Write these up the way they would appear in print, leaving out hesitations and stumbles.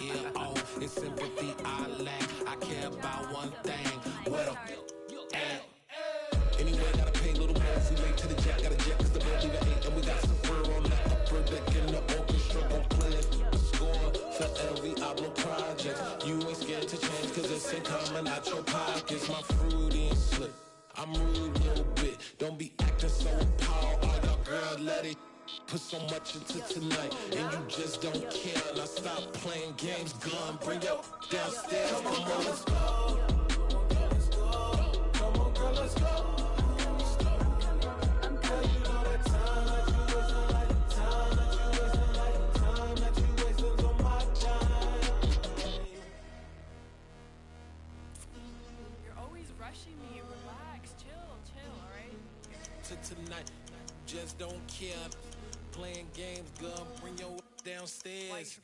ear off. In sympathy I lack. I care about one thing. Where the at? Anyway, gotta pay a little more if we late to the jet. Got a jet cause the bed leave at 8. And we got some fur on the upper deck in the orchestra. Gon' play a score for every album project. You ain't scared to change cause it's ain't coming out your pockets. My fruity and slip, I'm rude a little bit. Don't be acting so appalled. All y'all girl, let it put so much into tonight. And you just don't care. Now stop playing games, gun. Bring your downstairs. Come on, let's go. Come on, girl, let's go. Tonight, just don't care. Playing games, girl. Bring your downstairs.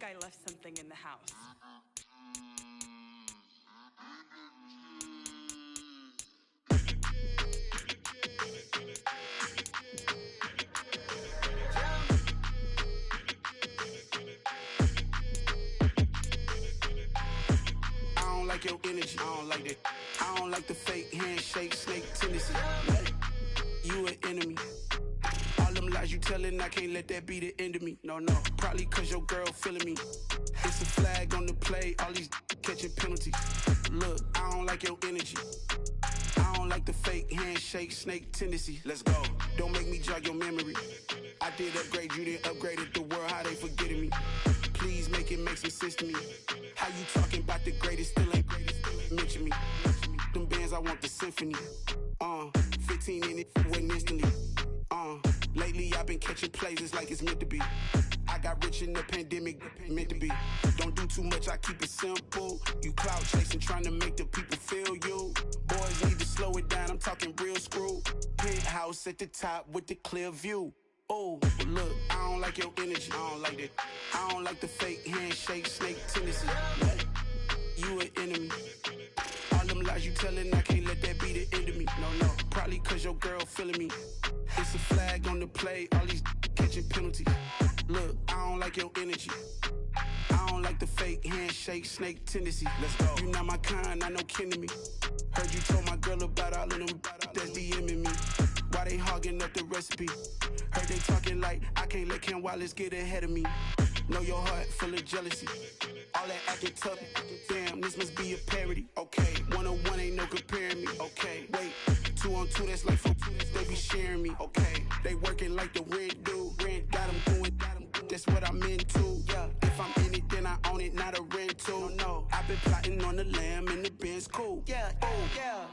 I left something in the house. I don't like your energy. I don't like that. I don't like the fake handshake, snake tendency. You an enemy. All them lies you telling, I can't let that be the end of me. No, probably cause your girl feeling me. It's a flag on the play, all these catching penalties. Look, I don't like your energy. I don't like the fake handshake, snake tendency. Let's go. Don't make me jog your memory. I did upgrade, you didn't upgrade it. The world, how they forgetting me. Please make it make some sense to me. How you talking about the greatest, still ain't greatest, mention me. Them bands, I want the symphony. 15 in it, went instantly. Lately I've been catching plays, it's like it's meant to be. I got rich in the pandemic, meant to be. Don't do too much, I keep it simple. You clout chasing, trying to make the people feel you. Boys need to slow it down, I'm talking real screw. Penthouse at the top with the clear view. Oh, look, I don't like your energy, I don't like that. I don't like the fake handshake, snake tendency. You an enemy. All them lies you telling, I can't let that be the end of me. No, probably cause your girl feeling me. It's a flag on the play, all these catching penalties. Look, I don't like your energy. I don't like the fake handshake, snake tendency. Let's go. You not my kind, I know kin to me. Heard you told my girl about all of them that's DMing me. Why they hogging up the recipe? Heard they talking like I can't let Ken Wallace get ahead of me. Know your heart full of jealousy. All that acting tough, damn, this must be a parody. Okay, 101 ain't no comparing me. Okay, wait, 2 on 2, that's like 4, they be sharing me. Okay, they working like the rent do. Rent got them going, that's what I'm into. Yeah, if I'm in it, then I own it, not a rental. No, I've been plotting on the lamb and the Benz cool. Yeah, yeah.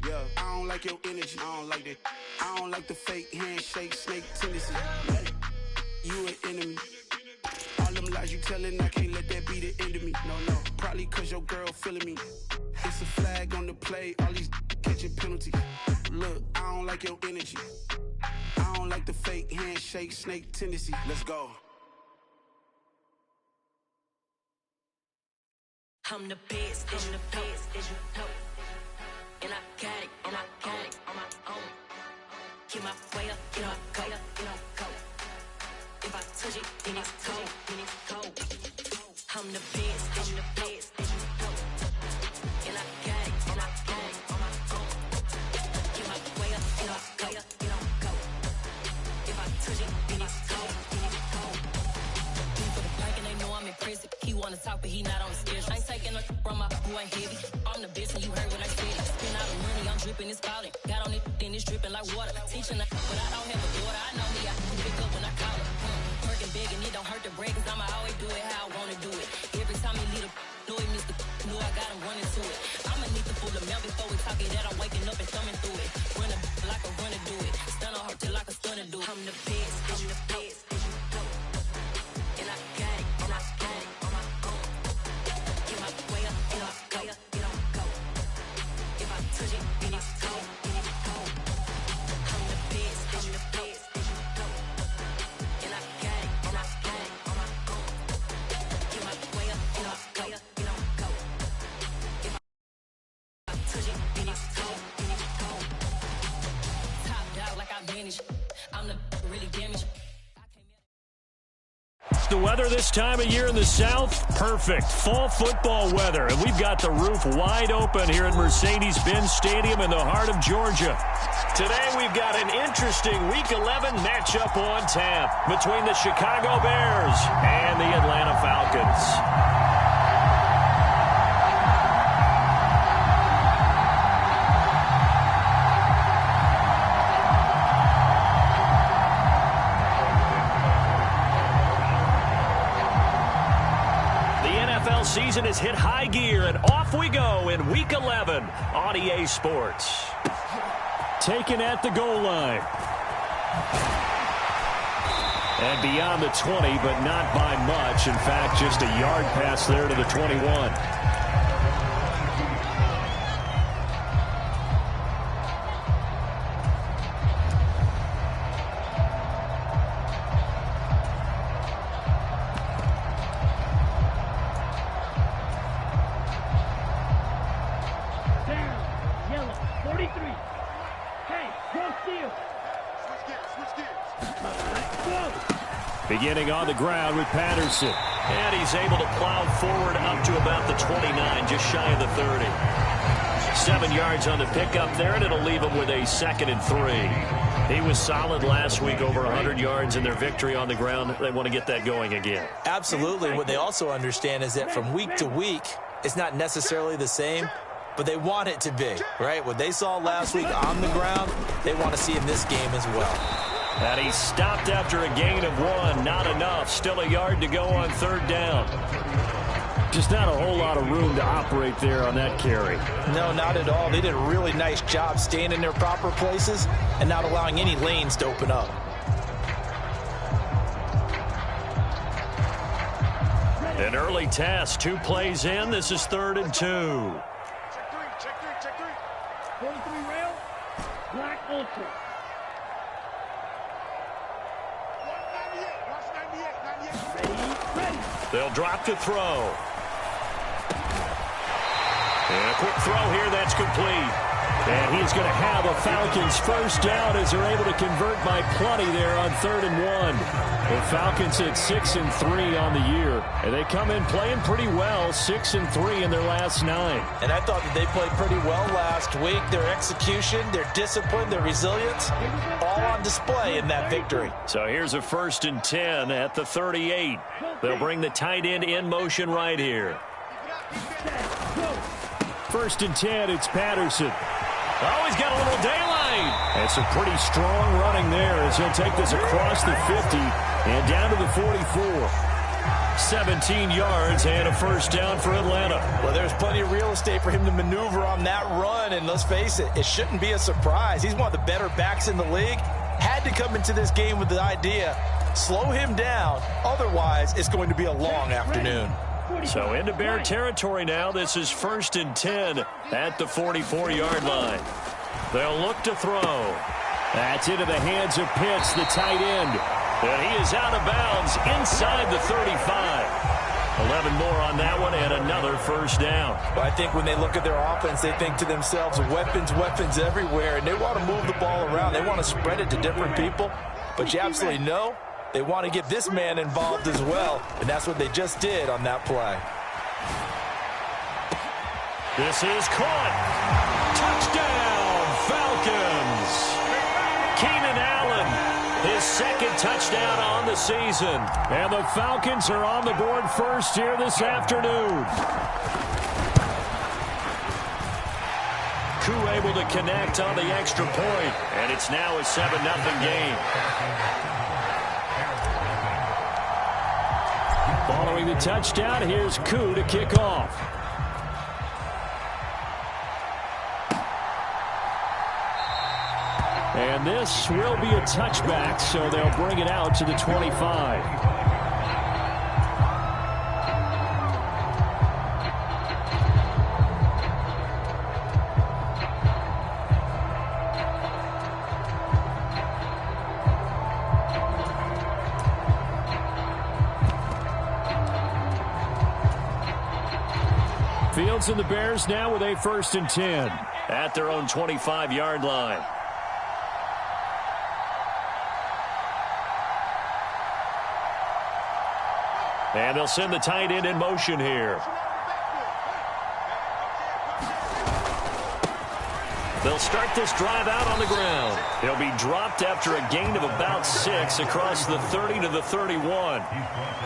Yeah, I don't like your energy, I don't like that. I don't like the fake handshake, snake tendency. You an enemy. All them lies you telling, I can't let that be the end of me. No, probably cause your girl feeling me. It's a flag on the play, all these catching penalties. Look, I don't like your energy. I don't like the fake handshake, snake tendency. Let's go. I'm the best, I'm the best, as you know. And I got it, and I got it on my own. Get my way up, get my go, get my go. If I touch it, then it's cold, then it's cold. I'm the best, as you know. And I got it, and I got it on my own. Get my way up, get my go, get my go. If I touch it, then it's cold, then it's cold. For the park and they know I'm impressive. He wanna talk, but he not on the schedule. I ain't taking no from my boy ain't heavy. I'm the best, and you heard what I said. Spend all the money, I'm dripping, it's falling. Got on it, then it's dripping like water. Teaching her, but I don't have a daughter. I know me, I can pick up when I call her. Working big and it don't hurt the break, cause I'ma always do it how I wanna do it. Every time he lead a know he missed the know I got him running to it. I'ma need the full amount before we talk it that I'm waking up and thumbing through it. Run a like a runner do it. Stun on her till like a stunner do it. I'm the best, I'm the best, as you know. And I got it, and I got it on my own. Get my way up, get my go, get my go. the weather this time of year in the South? Perfect. Fall football weather. And we've got the roof wide open here at Mercedes-Benz Stadium in the heart of Georgia. Today we've got an interesting Week 11 matchup on tap between the Chicago Bears and the Atlanta Falcons. Season has hit high gear, and off we go in Week 11 on EA Sports. Taken at the goal line. And beyond the 20, but not by much. In fact, just a yard pass there to the 21. Beginning on the ground with Patterson. And he's able to plow forward up to about the 29, just shy of the 30. 7 yards on the pickup there, and it'll leave him with a 2nd and 3. He was solid last week, over 100 yards in their victory on the ground. They want to get that going again. Absolutely. What they also understand is that from week to week, it's not necessarily the same, but they want it to be, right? What they saw last week on the ground, they want to see in this game as well. And he stopped after a gain of 1. Not enough. Still a yard to go on 3rd down. Just not a whole lot of room to operate there on that carry. No, not at all. They did a really nice job staying in their proper places and not allowing any lanes to open up. An early test. 2 plays in. This is 3rd and 2. Check 3. 43 rail. Black ultra. They'll drop to throw. And a quick throw here, that's complete. And he's going to have a Falcons first down as they're able to convert by plenty there on 3rd and 1. The Falcons hit 6 and 3 on the year. And they come in playing pretty well, 6 and 3 in their last 9. And I thought that they played pretty well last week. Their execution, their discipline, their resilience, all on display in that victory. So here's a 1st and 10 at the 38. They'll bring the tight end in motion right here. 1st and 10, it's Patterson. Oh, he's got a little daylight. That's a pretty strong running there as he'll take this across the 50 and down to the 44. 17 yards and a first down for Atlanta. Well, there's plenty of real estate for him to maneuver on that run, and let's face it, it shouldn't be a surprise. He's one of the better backs in the league. Had to come into this game with the idea, slow him down, otherwise it's going to be a long afternoon. So into Bear territory now. This is 1st and 10 at the 44-yard line. They'll look to throw. That's into the hands of Pitts, the tight end. And he is out of bounds inside the 35. 11 more on that one and another first down. Well, I think when they look at their offense, they think to themselves, weapons everywhere, and they want to move the ball around. They want to spread it to different people, but you absolutely know they want to get this man involved as well, and that's what they just did on that play. This is caught. Touchdown, Falcons. Keenan Allen, his 2nd touchdown on the season. And the Falcons are on the board first here this afternoon. Koo able to connect on the extra point, and it's now a 7-0 game. Following the touchdown, here's Koo to kick off. And this will be a touchback, so they'll bring it out to the 25. Fields and the Bears now with a 1st and 10 at their own 25-yard line. And they'll send the tight end in motion here. They'll start this drive out on the ground. They'll be dropped after a gain of about 6 across the 30 to the 31.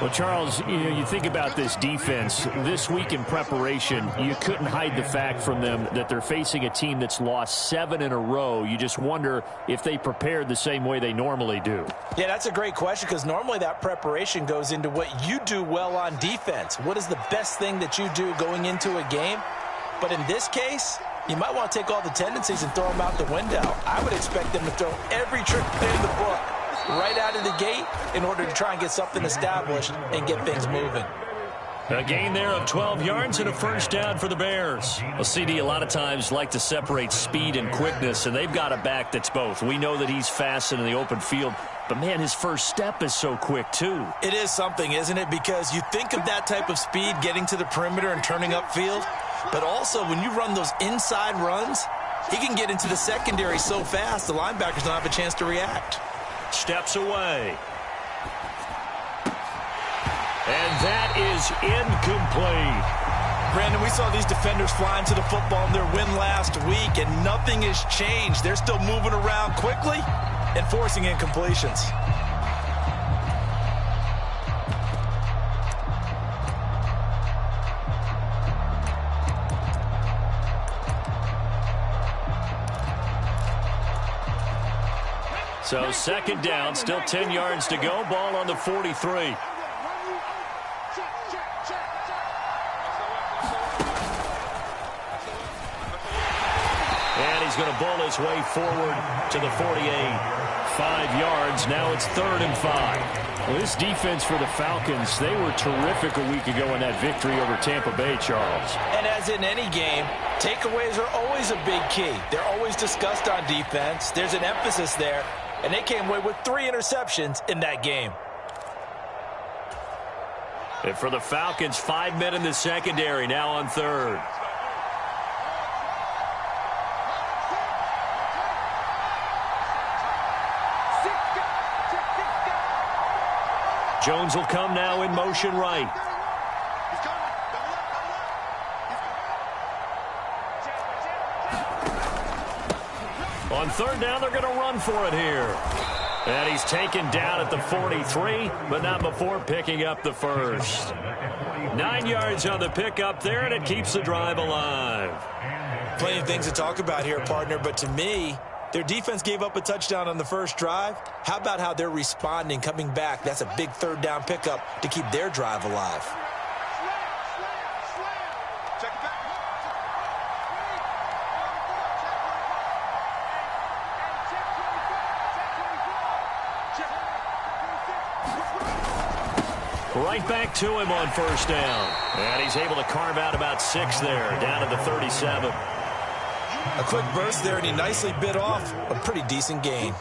Well, Charles, you think about this defense. This week in preparation, you couldn't hide the fact from them that they're facing a team that's lost 7 in a row. You just wonder if they prepared the same way they normally do. Yeah, that's a great question because normally that preparation goes into what you do well on defense. What is the best thing that you do going into a game? But in this case, you might want to take all the tendencies and throw them out the window. I would expect them to throw every trick in the book right out of the gate in order to try and get something established and get things moving. A gain there of 12 yards and a first down for the Bears. Well, CD, a lot of times like to separate speed and quickness, and they've got a back that's both. We know that he's fast in the open field, but, man, his first step is so quick, too. It is something, isn't it? Because you think of that type of speed getting to the perimeter and turning upfield, but also when you run those inside runs, he can get into the secondary so fast the linebackers don't have a chance to react. Steps away. And that is incomplete. Brandon, we saw these defenders flying to the football in their win last week, and nothing has changed. They're still moving around quickly and forcing incompletions. So second down, still 10 yards to go. Ball on the 43. And he's going to bull his way forward to the 48. 5 yards. Now it's 3rd and 5. Well, this defense for the Falcons, they were terrific a week ago in that victory over Tampa Bay, Charles. And as in any game, takeaways are always a big key. They're always discussed on defense. There's an emphasis there. And they came away with 3 interceptions in that game. And for the Falcons, 5 men in the secondary, now on 3rd. Jones will come now in motion right. On 3rd down, they're going to run for it here. And he's taken down at the 43, but not before picking up the first. 9 yards on the pickup there, and it keeps the drive alive. Plenty of things to talk about here, partner, but to me, their defense gave up a touchdown on the first drive. How about how they're responding, coming back? That's a big 3rd down pickup to keep their drive alive. Right back to him on 1st down. And he's able to carve out about 6 there, down to the 37. A quick burst there, and he nicely bit off a pretty decent gain.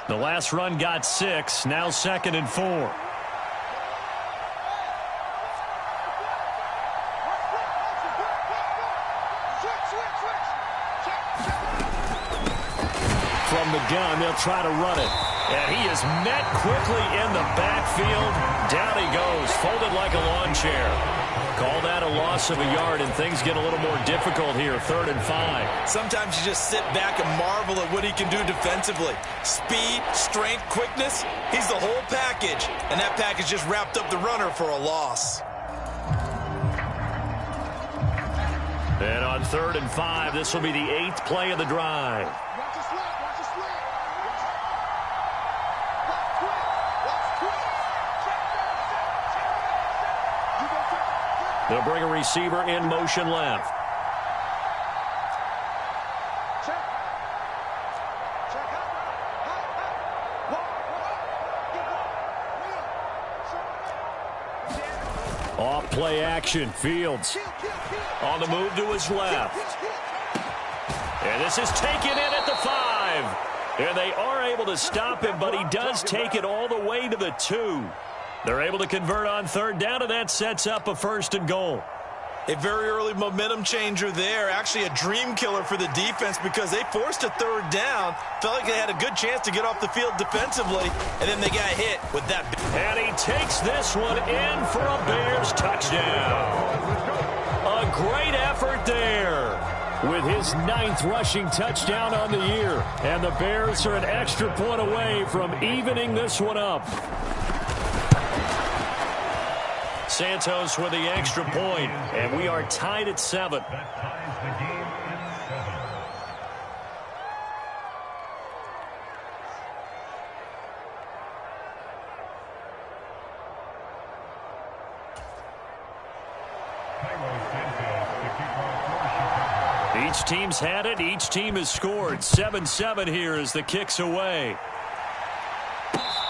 The last run got 6, now 2nd and 4. From the gun, they'll try to run it. And he is met quickly in the backfield. Down he goes, folded like a lawn chair. Call that a loss of a yard, and things get a little more difficult here, 3rd and 5. Sometimes you just sit back and marvel at what he can do defensively. Speed, strength, quickness, he's the whole package. And that package just wrapped up the runner for a loss. And on 3rd and 5, this will be the 8th play of the drive. They'll bring a receiver in motion left. Off play action. Fields on the move to his left. And this is taken in at the 5. And they are able to stop him, but he does take it all the way to the 2. They're able to convert on 3rd down, and that sets up a 1st and goal. A very early momentum changer there. Actually a dream killer for the defense because they forced a third down. Felt like they had a good chance to get off the field defensively, and then they got hit with that. And he takes this one in for a Bears touchdown. A great effort there. With his 9th rushing touchdown on the year. And the Bears are an extra point away from evening this one up. Santos with the extra point, and we are tied at 7. Each team's had it. Each team has scored. 7-7 here as the kick's away.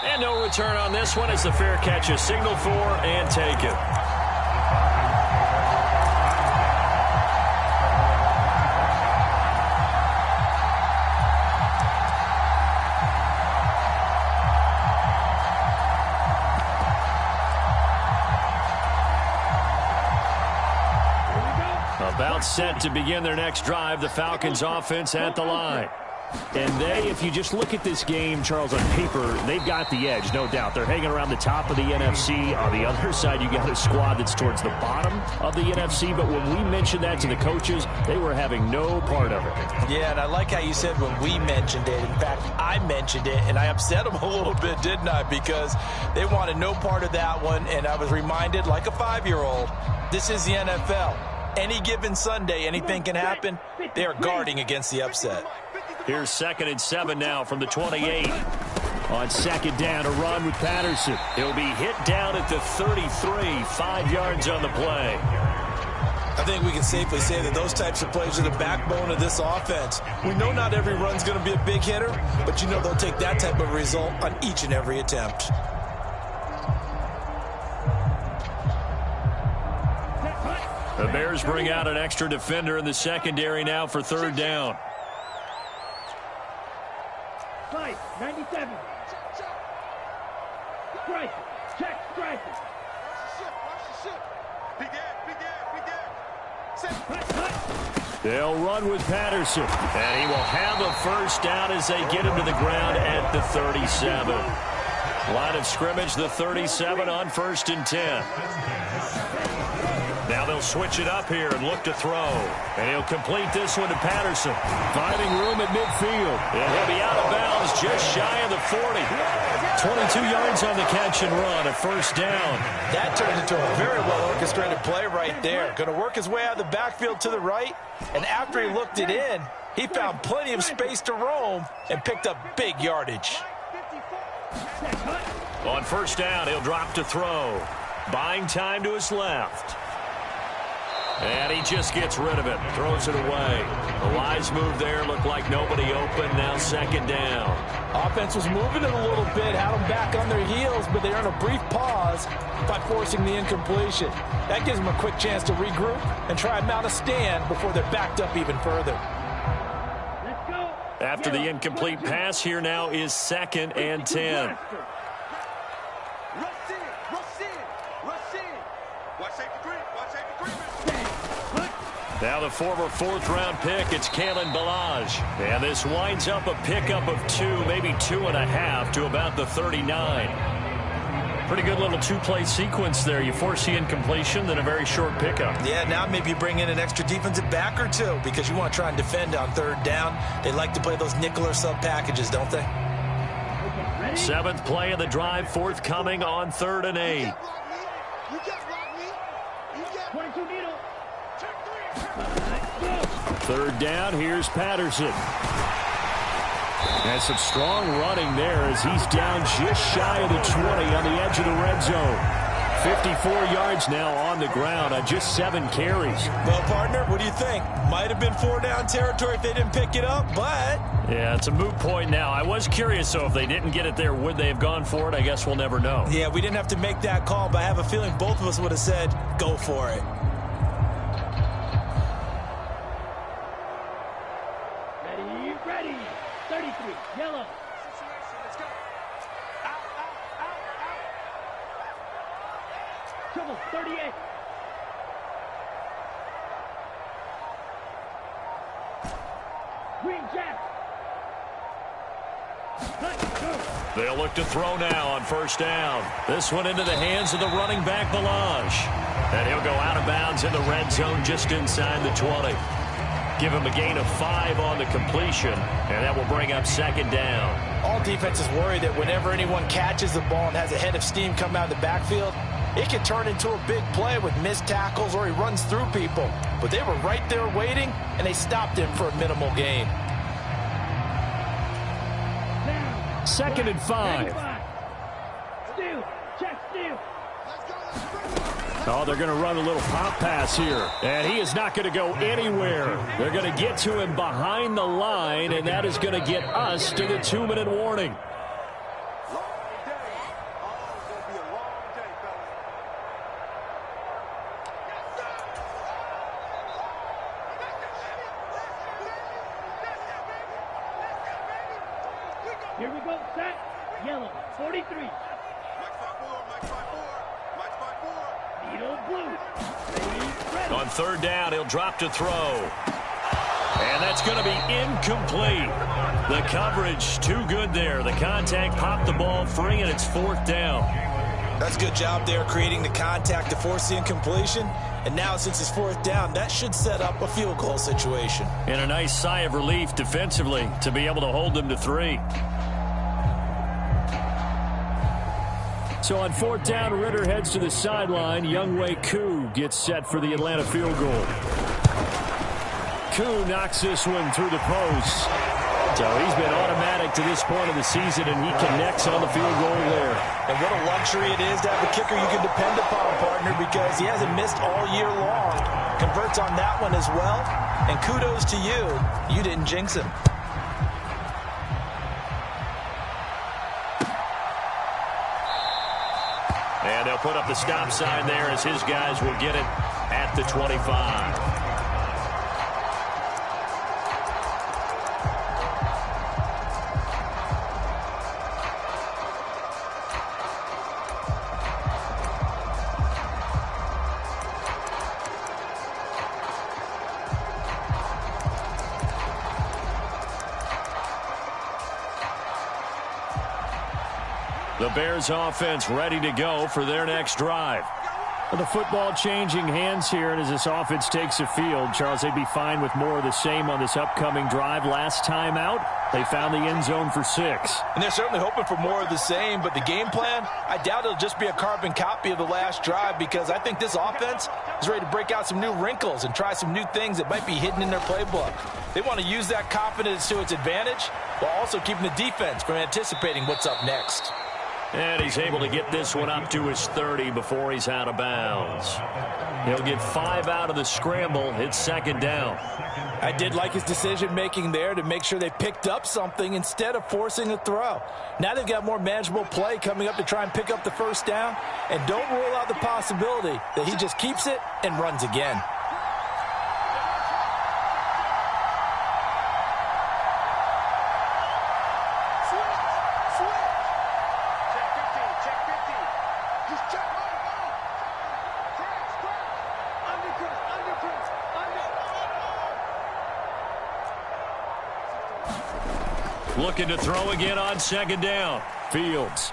And no return on this one as the fair catch is signaled for and taken. About set to begin their next drive, the Falcons offense at the line. And if you just look at this game, Charles, on paper, they've got the edge, no doubt. They're hanging around the top of the NFC. On the other side, you got a squad that's towards the bottom of the NFC. But when we mentioned that to the coaches, they were having no part of it. Yeah, and I like how you said when we mentioned it. In fact, I mentioned it, and I upset them a little bit, didn't I? Because they wanted no part of that one, and I was reminded, like a 5-year-old, this is the NFL. Any given Sunday, anything can happen. They are guarding against the upset. Here's 2nd and 7 now from the 28. On 2nd down, a run with Patterson. He'll be hit down at the 33, 5 yards on the play. I think we can safely say that those types of plays are the backbone of this offense. We know not every run's going to be a big hitter, but you know they'll take that type of result on each and every attempt. The Bears bring out an extra defender in the secondary now for 3rd down. 97. Striker. Check striker. They'll run with Patterson. And he will have a first down as they get him to the ground at the 37. Line of scrimmage, the 37 on 1st and 10. Now they'll switch it up here and look to throw. And he'll complete this one to Patterson. Finding room at midfield. And he'll be out of bounds just shy of the 40. 22 yards on the catch and run, a first down. That turned into a very well-orchestrated play right there. Going to work his way out of the backfield to the right. And after he looked it in, he found plenty of space to roam and picked up big yardage. On 1st down, he'll drop to throw. Buying time to his left. And he just gets rid of it. Throws it away. The wise move there. Looked like nobody open. Now 2nd down. Offense was moving it a little bit. Had them back on their heels, but they're in a brief pause by forcing the incompletion. That gives them a quick chance to regroup and try and mount a stand before they're backed up even further. After the incomplete pass, here now is 2nd and 10. Now the former 4th-round pick, it's Kalen Ballage. And this winds up a pickup of 2, maybe 2.5 to about the 39. Pretty good little 2-play sequence there. You force the incompletion, then a very short pickup. Yeah, now maybe you bring in an extra defensive back or 2 because you want to try and defend on 3rd down. They like to play those nickel or sub packages, don't they? 7th play of the drive, forthcoming on 3rd and 8. 3rd down, here's Patterson. And some strong running there as he's down just shy of the 20 on the edge of the red zone. 54 yards now on the ground on just 7 carries. Well, partner, what do you think? Might have been 4-down territory if they didn't pick it up, but... Yeah, it's a moot point now. I was curious, though, if they didn't get it there, would they have gone for it? I guess we'll never know. Yeah, we didn't have to make that call, but I have a feeling both of us would have said, go for it. Ready. 33. Yellow. Trouble. 38. Green Jack. Let's go. They'll look to throw now on first down. This one into the hands of the running back, Melange. And he'll go out of bounds in the red zone just inside the 20. Give him a gain of 5 on the completion, and that will bring up second down. All defenses worry that whenever anyone catches the ball and has a head of steam come out of the backfield, it can turn into a big play with missed tackles or he runs through people. But they were right there waiting, and they stopped him for a minimal gain. Second and 5. Steal. Check steal. Oh, they're going to run a little pop pass here. And he is not going to go anywhere. They're going to get to him behind the line, and that is going to get us to the 2-minute warning. Here we go. Set. Yellow. 43. Needle blue. Ready. On third down, he'll drop to throw. And that's going to be incomplete. The coverage too good there. The contact popped the ball free, and it's fourth down. That's a good job there creating the contact to force the incompletion. And now since it's fourth down, that should set up a field goal situation. And a nice sigh of relief defensively to be able to hold them to 3. So on fourth down, Ritter heads to the sideline. Younghoe Koo gets set for the Atlanta field goal. Koo knocks this one through the post. So he's been automatic to this point of the season, and he connects on the field goal there. And what a luxury it is to have a kicker you can depend upon, partner, because he hasn't missed all year long. Converts on that one as well. And kudos to you. You didn't jinx him. And they'll put up the stop sign there as his guys will get it at the 25. The Bears offense ready to go for their next drive. Well, the football changing hands here, and as this offense takes the field, Charles, they'd be fine with more of the same on this upcoming drive. Last time out, they found the end zone for 6. And they're certainly hoping for more of the same, but the game plan, I doubt it'll just be a carbon copy of the last drive, because I think this offense is ready to break out some new wrinkles and try some new things that might be hidden in their playbook. They want to use that confidence to its advantage while also keeping the defense from anticipating what's up next. And he's able to get this one up to his 30 before he's out of bounds. He'll get 5 out of the scramble. It's second down. I did like his decision-making there to make sure they picked up something instead of forcing a throw. Now they've got more manageable play coming up to try and pick up the first down. And don't rule out the possibility that he just keeps it and runs again. Looking to throw again on second down. Fields.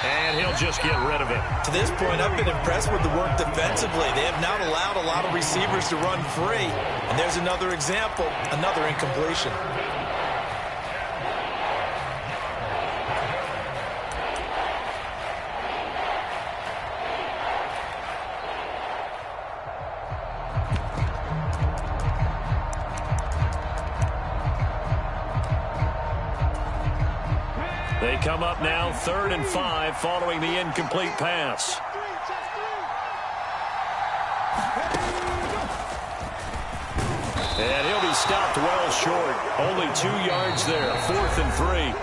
And he'll just get rid of it. To this point, I've been impressed with the work defensively. They have not allowed a lot of receivers to run free. And there's another example, another incompletion. They come up now 3rd and 5 following the incomplete pass. And he'll be stopped well short. Only 2 yards there. 4th and 3.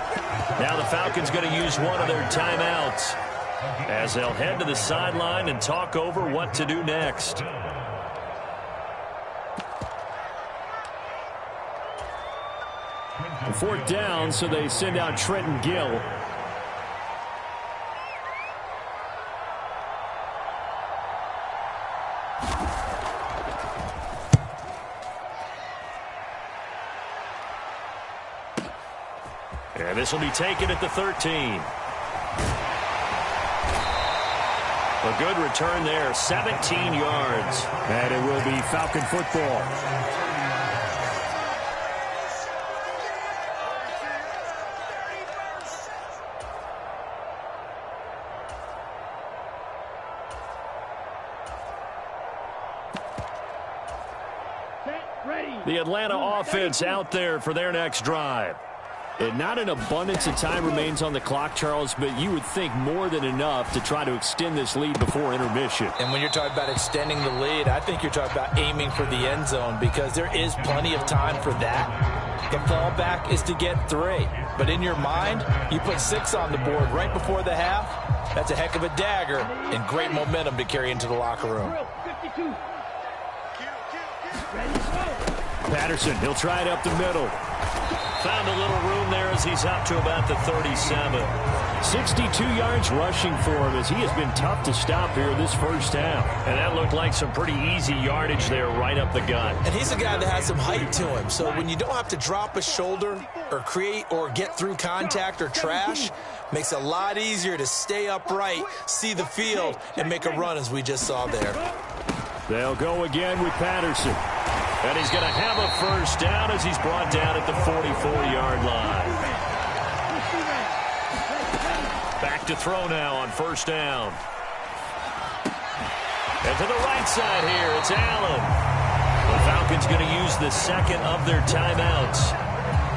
Now the Falcons going to use one of their timeouts as they'll head to the sideline and talk over what to do next. Fourth down, so they send out Trenton Gill. And this will be taken at the 13. A good return there, 17 yards. And it will be Falcon football. The Atlanta offense out there for their next drive. And not an abundance of time remains on the clock, Charles, but you would think more than enough to try to extend this lead before intermission. And when you're talking about extending the lead, I think you're talking about aiming for the end zone because there is plenty of time for that. The fallback is to get 3. But in your mind, you put 6 on the board right before the half. That's a heck of a dagger and great momentum to carry into the locker room. Patterson, he'll try it up the middle. Found a little room there as he's up to about the 37. 62 yards rushing for him as he has been tough to stop here this first half. And that looked like some pretty easy yardage there right up the gut. And he's a guy that has some height to him. So when you don't have to drop a shoulder or create or get through contact or trash, makes it a lot easier to stay upright, see the field, and make a run as we just saw there. They'll go again with Patterson. And he's going to have a first down as he's brought down at the 44-yard line. Back to throw now on first down. And to the right side here, it's Allen. The Falcons going to use the second of their timeouts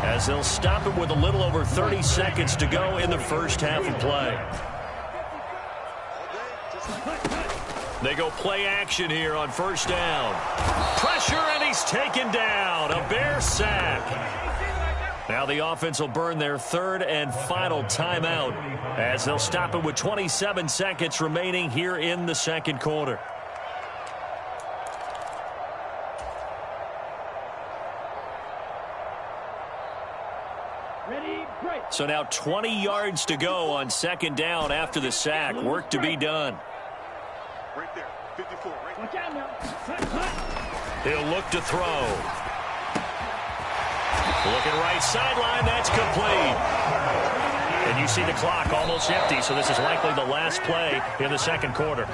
as they'll stop it with a little over 30 seconds to go in the first half of play. They go play action here on first down. Pressure, and he's taken down. A Bear sack. Now the offense will burn their third and final timeout as they'll stop it with 27 seconds remaining here in the second quarter. So now 20 yards to go on second down after the sack. Work to be done. Right there, 54, right. Watch out now. He'll look to throw. Looking right sideline, that's complete. And you see the clock almost empty, so this is likely the last play in the second quarter.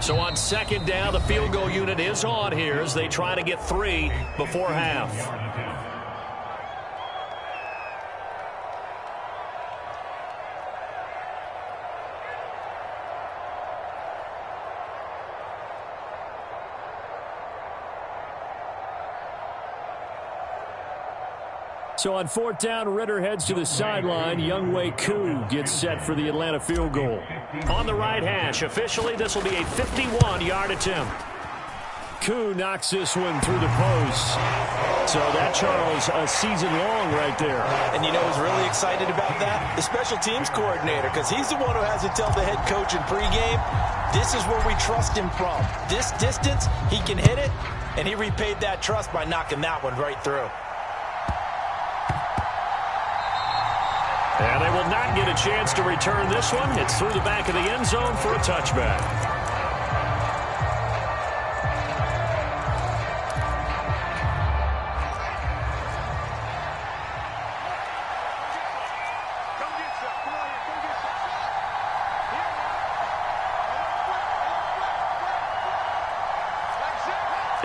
So on second down, the field goal unit is on here as they try to get 3 before half. So on fourth down, Ritter heads to the sideline. Younghoe Koo gets set for the Atlanta field goal. On the right hash, officially this will be a 51-yard attempt. Koo knocks this one through the post. So that, Charles, a season long right there. And you know who's really excited about that? The special teams coordinator, because he's the one who has to tell the head coach in pregame, this is where we trust him from. This distance, he can hit it, and he repaid that trust by knocking that one right through. And they will not get a chance to return this one. It's through the back of the end zone for a touchback.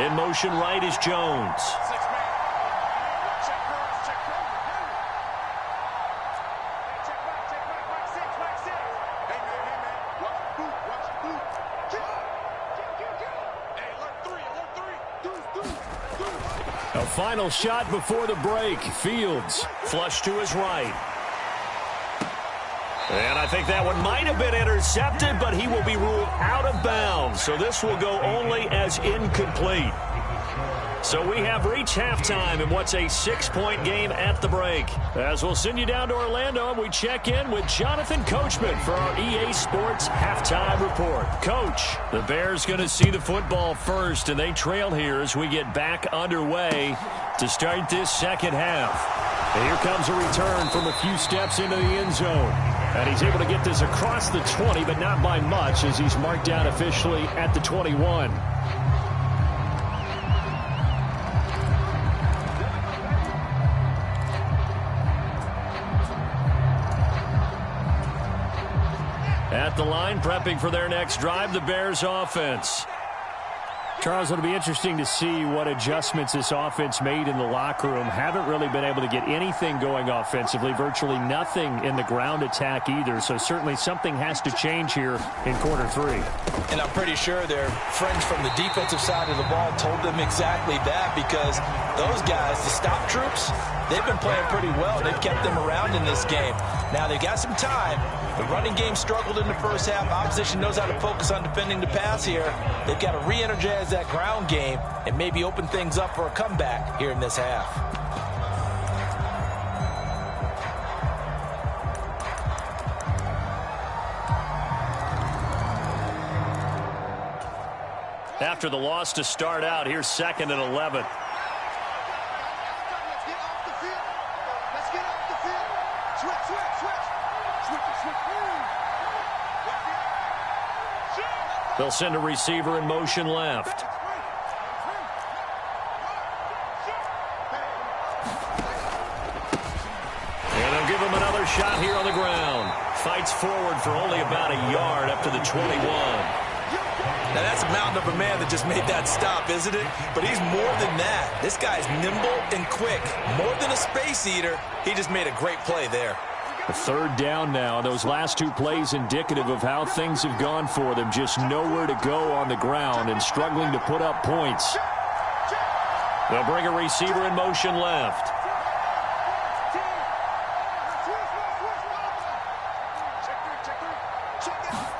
In motion right is Jones. A final shot before the break. Fields flush to his right. And I think that one might have been intercepted, but he will be ruled out of bounds. So this will go only as incomplete. So we have reached halftime in what's a 6-point game at the break. As we'll send you down to Orlando, and we check in with Jonathan Coachman for our EA Sports Halftime Report. Coach, the Bears going to see the football first, and they trail here as we get back underway to start this second half. And here comes a return from a few steps into the end zone. And he's able to get this across the 20, but not by much, as he's marked down officially at the 21. At the line, prepping for their next drive, the Bears offense. Charles, it'll be interesting to see what adjustments this offense made in the locker room. Haven't really been able to get anything going offensively, virtually nothing in the ground attack either. So certainly something has to change here in quarter 3. And I'm pretty sure their friends from the defensive side of the ball told them exactly that, because those guys, the stop troops, they've been playing pretty well. They've kept them around in this game. Now they've got some time. The running game struggled in the first half. Opposition knows how to focus on defending the pass here. They've got to re-energize that ground game and maybe open things up for a comeback here in this half. After the loss to start out, here's 2nd and 11. They'll send a receiver in motion left. And they'll give him another shot here on the ground. Fights forward for only about a yard up to the 21. Now that's a mountain of a man that just made that stop, isn't it? But he's more than that. This guy's nimble and quick. More than a space eater, he just made a great play there. A 3rd down now. Those last 2 plays indicative of how things have gone for them. Just nowhere to go on the ground and struggling to put up points. They'll bring a receiver in motion left.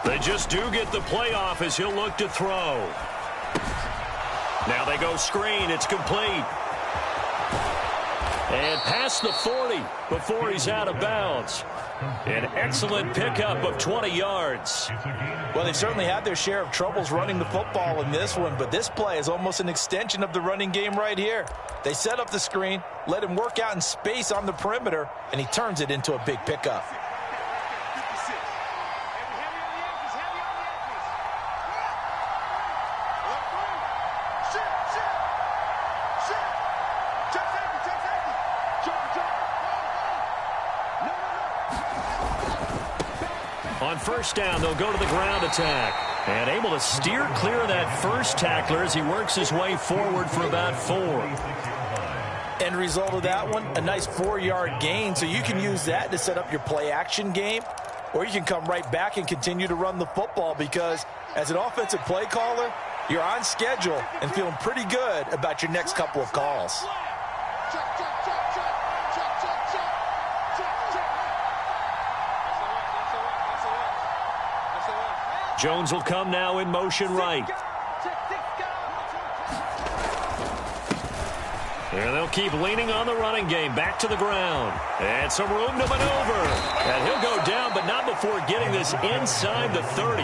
They just do get the play off as he'll look to throw. Now they go screen. It's complete. And past the 40 before he's out of bounds. An excellent pickup of 20 yards. Well, they certainly had their share of troubles running the football in this one, but this play is almost an extension of the running game right here. They set up the screen, let him work out in space on the perimeter, and he turns it into a big pickup. On 1st down, they'll go to the ground attack. And able to steer clear of that first tackler as he works his way forward for about 4. End result of that one, a nice 4-yard gain. So you can use that to set up your play-action game, or you can come right back and continue to run the football, because as an offensive play caller, you're on schedule and feeling pretty good about your next couple of calls. Jones will come now in motion right. And they'll keep leaning on the running game. Back to the ground. And some room to maneuver. And he'll go down, but not before getting this inside the 30.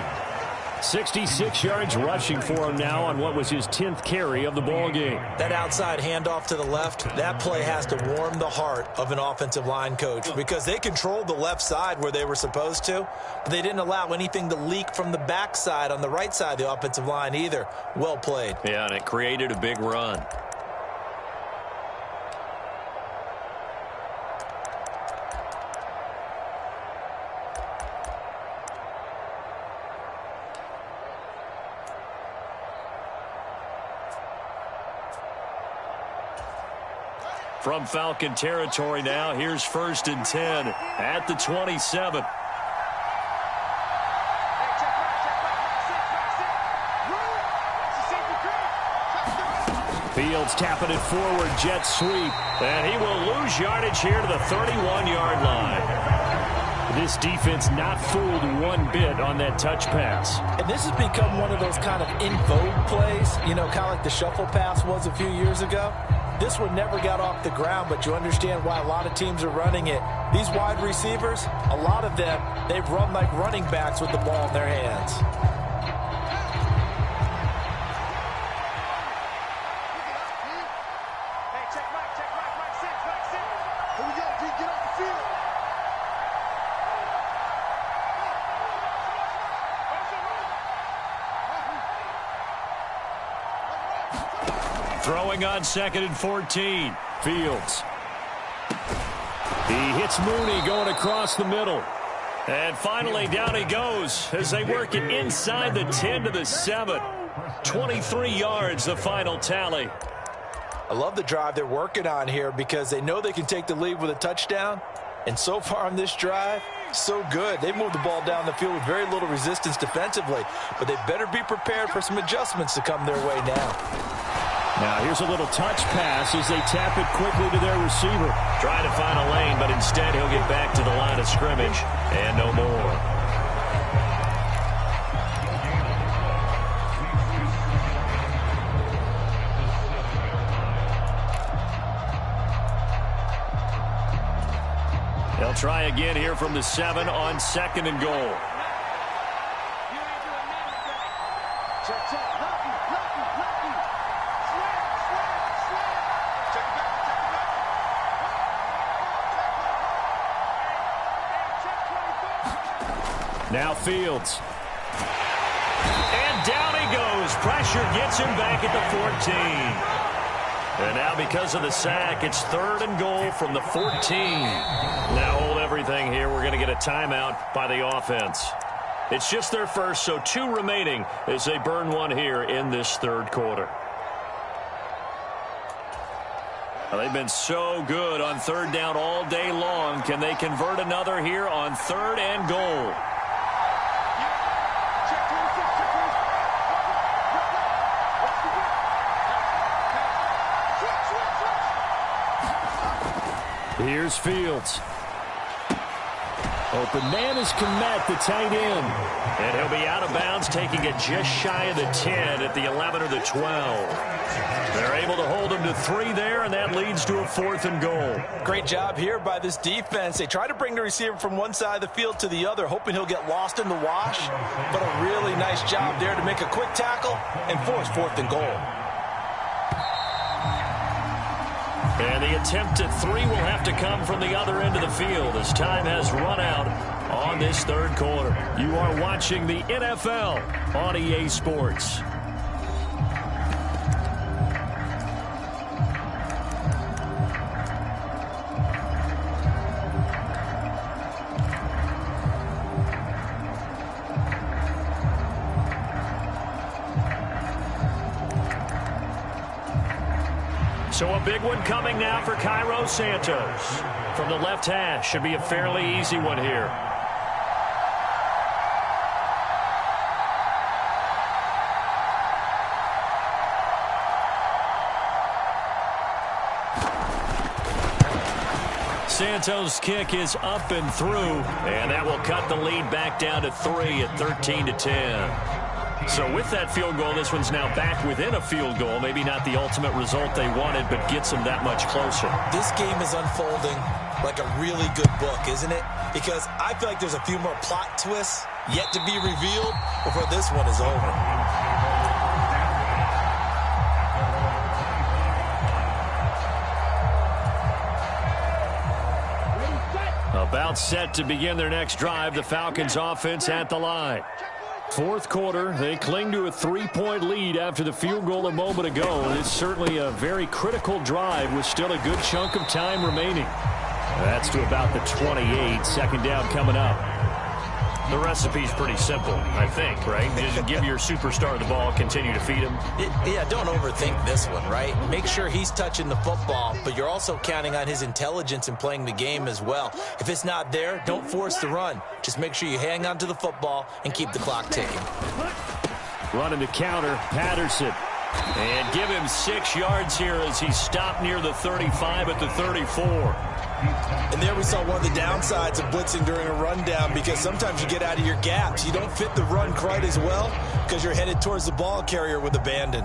66 yards rushing for him now on what was his 10th carry of the ball game. That outside handoff to the left, that play has to warm the heart of an offensive line coach, because they controlled the left side where they were supposed to, but they didn't allow anything to leak from the backside on the right side of the offensive line either. Well played. Yeah, and it created a big run. From Falcon territory now, here's 1st and 10 at the 27. Fields tapping it forward, jet sweep, and he will lose yardage here to the 31-yard line. This defense not fooled one bit on that touch pass. And this has become one of those kind of in vogue plays, you know, kind of like the shuffle pass was a few years ago. This one never got off the ground, but you understand why a lot of teams are running it. These wide receivers, a lot of them, they've run like running backs with the ball in their hands. Throwing on 2nd and 14. Fields. He hits Mooney going across the middle. And finally, down he goes as they work it inside the 10 to the 7. 23 yards, the final tally. I love the drive they're working on here because they know they can take the lead with a touchdown. And so far on this drive, so good. They've moved the ball down the field with very little resistance defensively. But they better be prepared for some adjustments to come their way now. Now here's a little touch pass as they tap it quickly to their receiver. Trying to find a lane, but instead he'll get back to the line of scrimmage and no more. They'll try again here from the 7 on 2nd and goal. Now Fields. And down he goes. Pressure gets him back at the 14. And now because of the sack, it's 3rd and goal from the 14. Now hold everything here. We're going to get a timeout by the offense. It's just their first, so 2 remaining as they burn one here in this 3rd quarter. Well, they've been so good on 3rd down all day long. Can they convert another here on 3rd and goal? Here's Fields. Open man is Komet, the tight end. And he'll be out of bounds, taking it just shy of the 10 at the 11 or the 12. They're able to hold him to 3 there, and that leads to a 4th and goal. Great job here by this defense. They try to bring the receiver from one side of the field to the other, hoping he'll get lost in the wash. But a really nice job there to make a quick tackle and force 4th and goal. And the attempt at 3 will have to come from the other end of the field as time has run out on this 3rd quarter. You are watching the NFL on EA Sports. So a big one coming now for Cairo Santos. From the left hash, should be a fairly easy one here. Santos' kick is up and through, and that will cut the lead back down to 3 at 13-10. So with that field goal, this one's now back within a field goal. Maybe not the ultimate result they wanted, but gets them that much closer. This game is unfolding like a really good book, isn't it? Because I feel like there's a few more plot twists yet to be revealed before this one is over. About set to begin their next drive, the Falcons offense at the line. 4th quarter, they cling to a 3-point lead after the field goal a moment ago, and it's certainly a very critical drive with still a good chunk of time remaining. That's to about the 28, 2nd down coming up. The recipe's pretty simple, I think, right? Just give your superstar the ball, continue to feed him. Yeah, don't overthink this one, right? Make sure he's touching the football, but you're also counting on his intelligence in playing the game as well. If it's not there, don't force the run. Just make sure you hang on to the football and keep the clock ticking. Running the counter, Patterson. And give him 6 yards here as he stopped near the 35 at the 34. And there we saw one of the downsides of blitzing during a rundown, because sometimes you get out of your gaps. You don't fit the run quite as well because you're headed towards the ball carrier with abandon.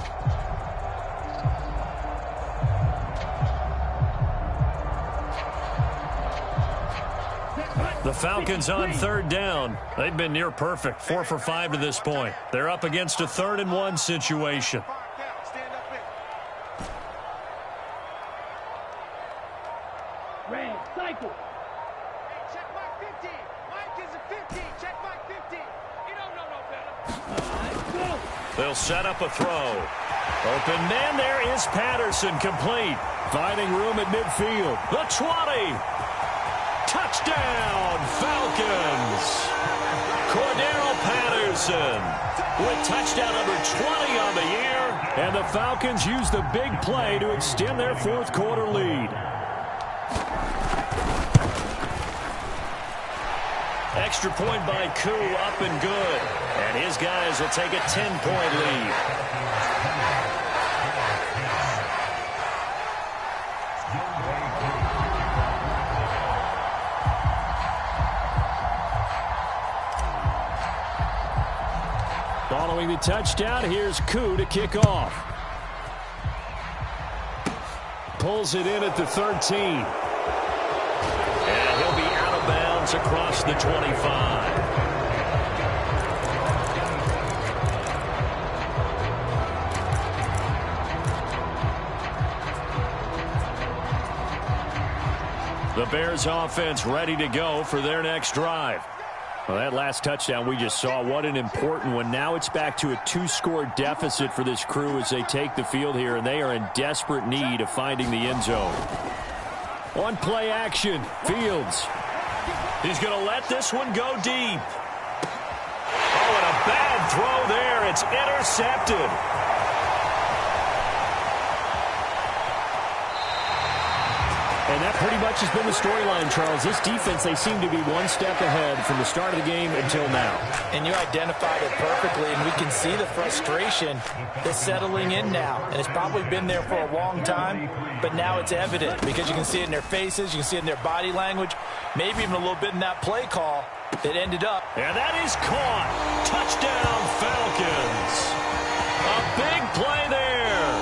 The Falcons on 3rd down. They've been near perfect, 4 for 5 to this point. They're up against a 3rd and 1 situation. Cycle. Check Mike 15. Mike is a 15. Check Mike 15. You don't know no better. All right, go. They'll set up a throw. Open man, there is Patterson, complete. Finding room at midfield. The 20. Touchdown, Falcons. Cordero Patterson with touchdown number 20 on the year. And the Falcons use the big play to extend their fourth quarter lead. Extra point by Koo, up and good. And his guys will take a 10-point lead. Following the touchdown, here's Koo to kick off. Pulls it in at the 13. And he'll be out of bounds across the 25. The Bears offense ready to go for their next drive. Well, that last touchdown we just saw, what an important one. Now it's back to a 2-score deficit for this crew as they take the field here, and they are in desperate need of finding the end zone. On play action, Fields. He's going to let this one go deep. Oh, and a bad throw there. It's intercepted. And that pretty much has been the storyline, Charles. This defense, they seem to be one step ahead from the start of the game until now. And you identified it perfectly, and we can see the frustration that's settling in now. And it's probably been there for a long time, but now it's evident because you can see it in their faces, you can see it in their body language, maybe even a little bit in that play call that ended up. And that is caught. Touchdown, Falcons. A big play there.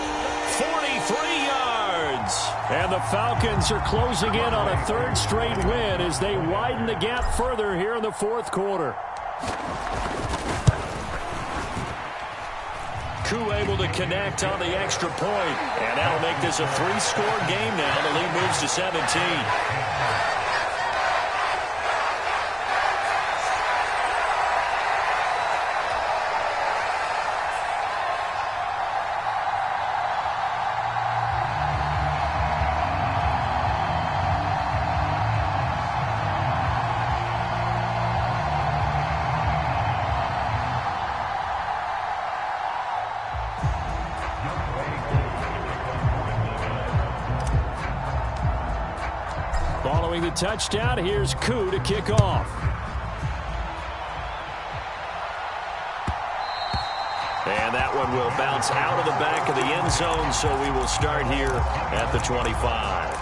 43 yards. And the Falcons are closing in on a third straight win as they widen the gap further here in the fourth quarter. Koo able to connect on the extra point. And that'll make this a 3-score game now. The lead moves to 17. Following the touchdown, here's Koo to kick off. And that one will bounce out of the back of the end zone, so we will start here at the 25.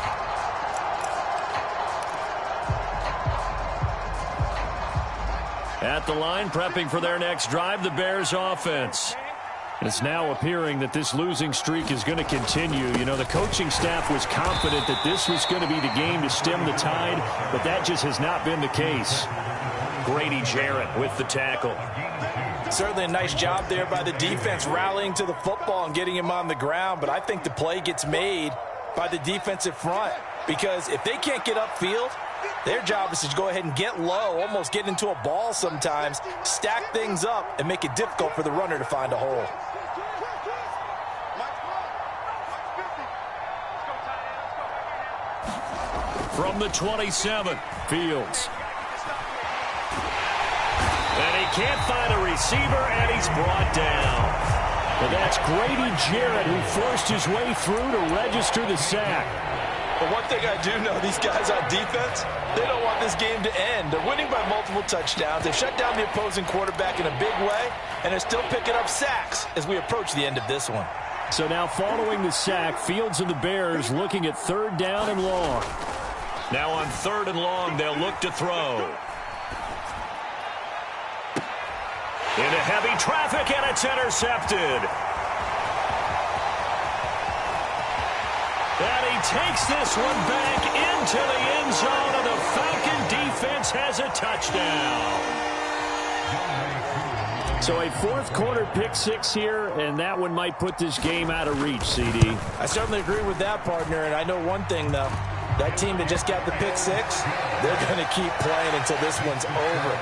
At the line, prepping for their next drive, the Bears offense. It's now appearing that this losing streak is going to continue. You know, the coaching staff was confident that this was going to be the game to stem the tide, but that just has not been the case. Grady Jarrett with the tackle. Certainly a nice job there by the defense rallying to the football and getting him on the ground, but I think the play gets made by the defensive front because if they can't get upfield, their job is to go ahead and get low, almost get into a ball sometimes, stack things up, and make it difficult for the runner to find a hole. From the 27, Fields. And he can't find a receiver, and he's brought down. But that's Grady Jarrett who forced his way through to register the sack. But one thing I do know, these guys on defense, they don't want this game to end. They're winning by multiple touchdowns. They've shut down the opposing quarterback in a big way, and they're still picking up sacks as we approach the end of this one. So now following the sack, Fields and the Bears looking at third down and long. Now on third and long, they'll look to throw. Into heavy traffic, and it's intercepted. And he takes this one back into the end zone, and the Falcon defense has a touchdown. So a fourth quarter pick six here, and that one might put this game out of reach, CD. I certainly agree with that, partner, and I know one thing, though. That team that just got the pick six, they're going to keep playing until this one's over.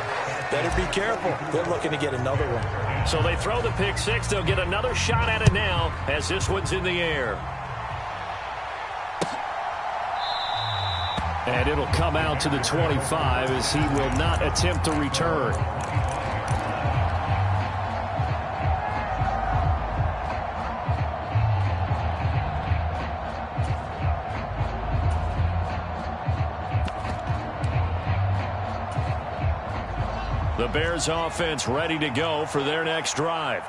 Better be careful. They're looking to get another one. So they throw the pick six. They'll get another shot at it now as this one's in the air. And it'll come out to the 25 as he will not attempt to return. The Bears offense ready to go for their next drive.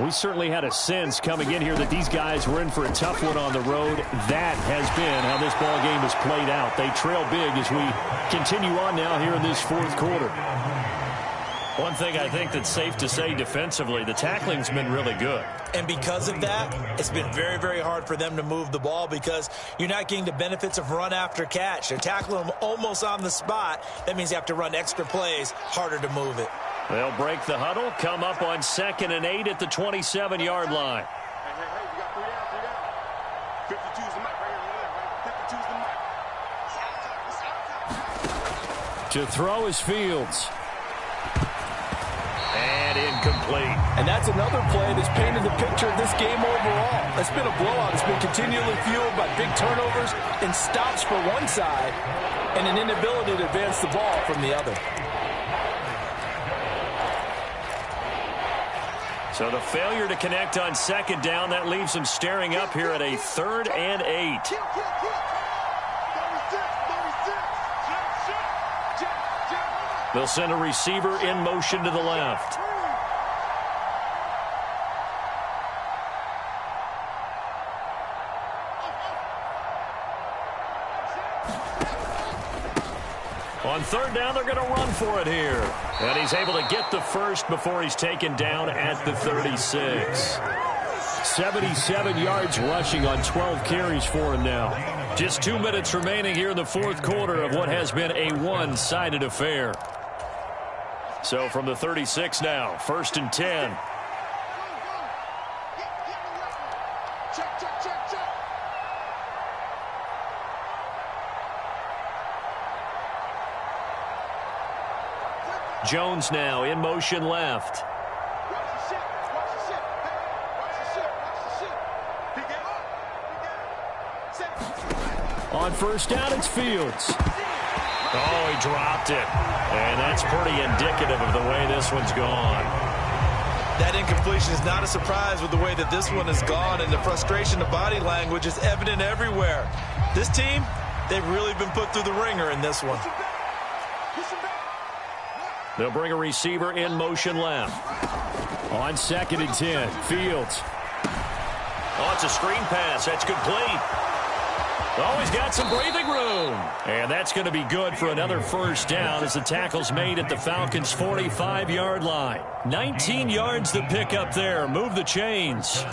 We certainly had a sense coming in here that these guys were in for a tough one on the road. That has been how this ball game has played out. They trail big as we continue on now here in this fourth quarter. One thing I think that's safe to say defensively, the tackling's been really good. And because of that, it's been very, very hard for them to move the ball because you're not getting the benefits of run after catch. They're tackling them almost on the spot. That means you have to run extra plays, harder to move it. They'll break the huddle, come up on 2nd and 8 at the 27-yard line. Hey, we got 3 down. 52's the mic right here. 52's the mic. To throw is Fields. And incomplete. And that's another play that's painted the picture of this game overall. It's been a blowout. It's been continually fueled by big turnovers and stops for one side and an inability to advance the ball from the other. So the failure to connect on 2nd down, that leaves them staring up here at a 3rd and 8. They'll send a receiver in motion to the left. On 3rd down, they're going to run for it here. And he's able to get the first before he's taken down at the 36. 77 yards rushing on 12 carries for him now. Just 2 minutes remaining here in the fourth quarter of what has been a one-sided affair. So from the 36 now, 1st and 10. Jones now in motion left. On 1st down, it's Fields. Oh, he dropped it. And that's pretty indicative of the way this one's gone. That incompletion is not a surprise with the way that this one has gone, and the frustration of body language is evident everywhere. This team, they've really been put through the ringer in this one. They'll bring a receiver in motion left. On 2nd and 10, Fields. Oh, it's a screen pass. That's complete. Oh, he's got some breathing room. And that's going to be good for another 1st down as the tackle's made at the Falcons' 45-yard line. 19 yards to pick up there. Move the chains.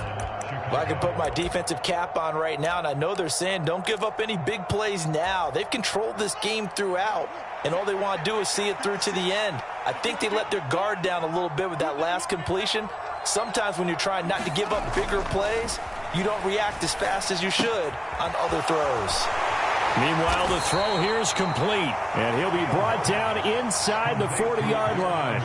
Well, I can put my defensive cap on right now, and I know they're saying don't give up any big plays now. They've controlled this game throughout, and all they want to do is see it through to the end. I think they let their guard down a little bit with that last completion. Sometimes when you're trying not to give up bigger plays, you don't react as fast as you should on other throws. Meanwhile, the throw here is complete, and he'll be brought down inside the 40-yard line.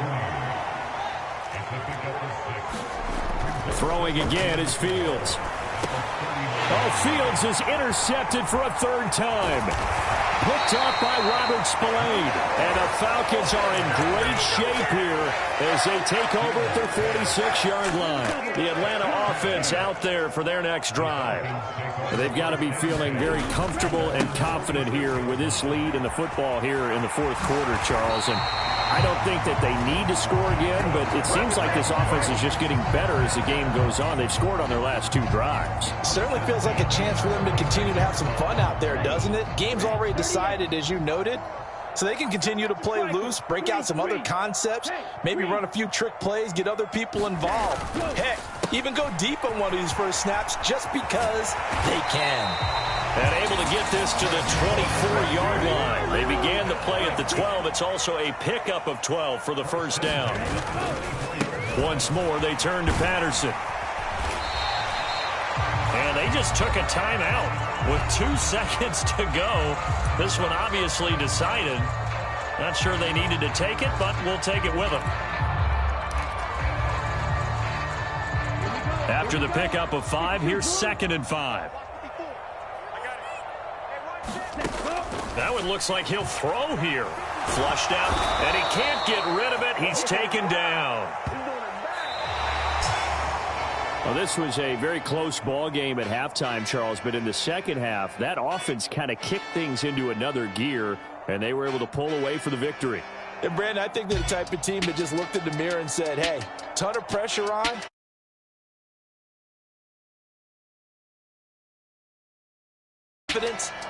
Throwing again is Fields. Oh, Fields is intercepted for a 3rd time. Picked off by Robert Spillane. And the Falcons are in great shape here as they take over at their 46-yard line. The Atlanta offense out there for their next drive. They've got to be feeling very comfortable and confident here with this lead in the football here in the fourth quarter, Charles. And I don't think that they need to score again, but it seems like this offense is just getting better as the game goes on. They've scored on their last 2 drives. Certainly feels like a chance for them to continue to have some fun out there, doesn't it? Game's already decided, as you noted. So they can continue to play loose, break out some other concepts, maybe run a few trick plays, get other people involved. Heck, even go deep on one of these first snaps just because they can. And able to get this to the 24-yard line. They began the play at the 12. It's also a pickup of 12 for the 1st down. Once more, they turn to Patterson. And they just took a timeout with 2 seconds to go. This one obviously decided. Not sure they needed to take it, but we'll take it with them. After the pickup of 5, here's 2nd and 5. That one looks like he'll throw here. Flushed out, and he can't get rid of it. He's taken down. Well, this was a very close ball game at halftime, Charles, but in the second half, that offense kind of kicked things into another gear, and they were able to pull away for the victory. And, Brandon, I think they're the type of team that just looked in the mirror and said, hey, ton of pressure on.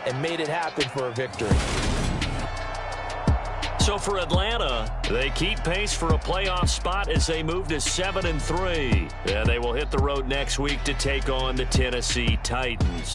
And made it happen for a victory. So for Atlanta, they keep pace for a playoff spot as they move to 7-3. And they will hit the road next week to take on the Tennessee Titans.